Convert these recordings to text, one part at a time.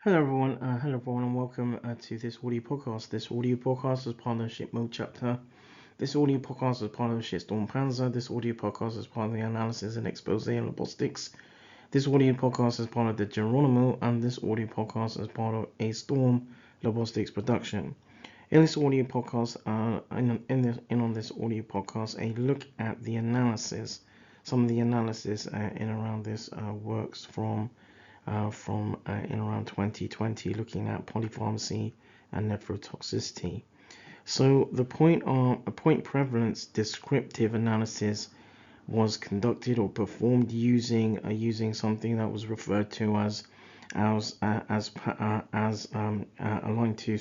Hello everyone, and welcome to this audio podcast. This audio podcast is part of the ShiZMode Chapter. This audio podcast is part of the Shitstorm Panzer. This audio podcast is part of the analysis and expose on logistics. This audio podcast is part of the Geronimo, and this audio podcast is part of a Storm Logistics production. In this audio podcast, on this audio podcast, a look at the analysis, some of the analysis in around this works from in around 2020, looking at polypharmacy and nephrotoxicity. So the point prevalence descriptive analysis was conducted or performed using something that was referred to as aligned to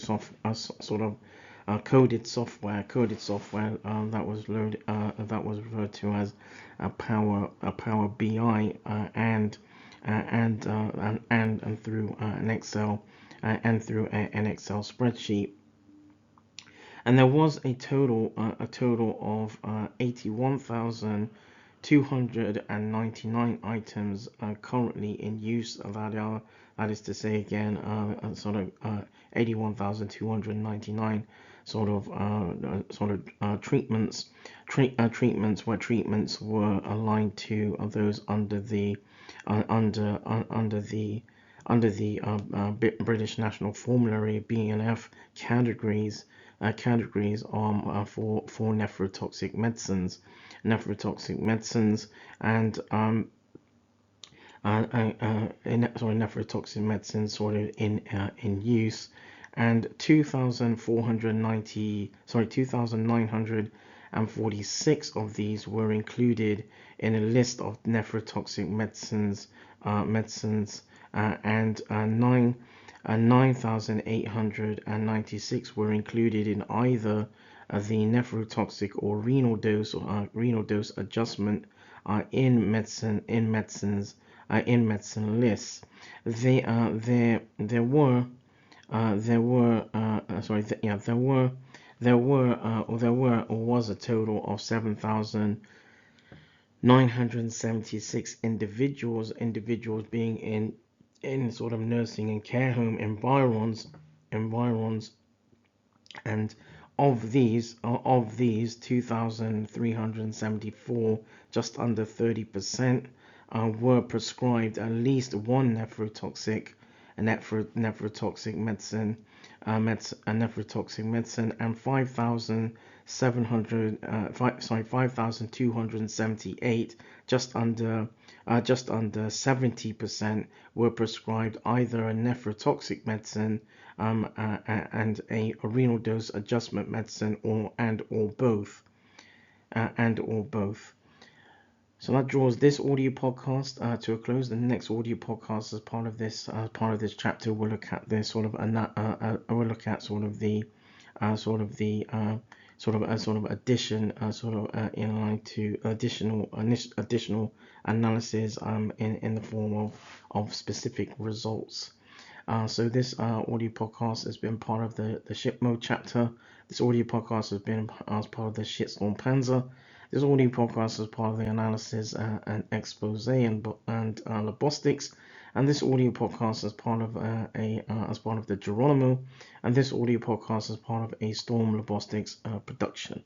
coded software that was referred to as a Power BI and through an Excel spreadsheet. And there was a total of 81,299 items currently in use. That is to say again, 81,299 treatments where treatments were aligned to those under the British National Formulary (BNF) categories for nephrotoxic medicines, and nephrotoxic medicines in use, and 2,946 of these were included in a list of nephrotoxic medicines, and 9,896 were included in either the nephrotoxic or renal dose adjustment in medicine lists. There was a total of 7,976 individuals being in sort of nursing and care home environs, and of these 2,374, just under 30%, were prescribed at least one nephrotoxic medicine, and 5,278, just under 70%, were prescribed either a nephrotoxic medicine and a renal dose adjustment medicine, or both. So that draws this audio podcast to a close. The next audio podcast, as part of this chapter, we'll look at this we'll look at addition in line to additional analysis in the form of specific results. So this audio podcast has been part of the ShiZMode chapter. This audio podcast has been as part of the Shitstorm Panzer. This audio podcast is part of the analysis and expose and logistics, and this audio podcast is part of the Geronimo, and this audio podcast is part of a Storm Logistics production.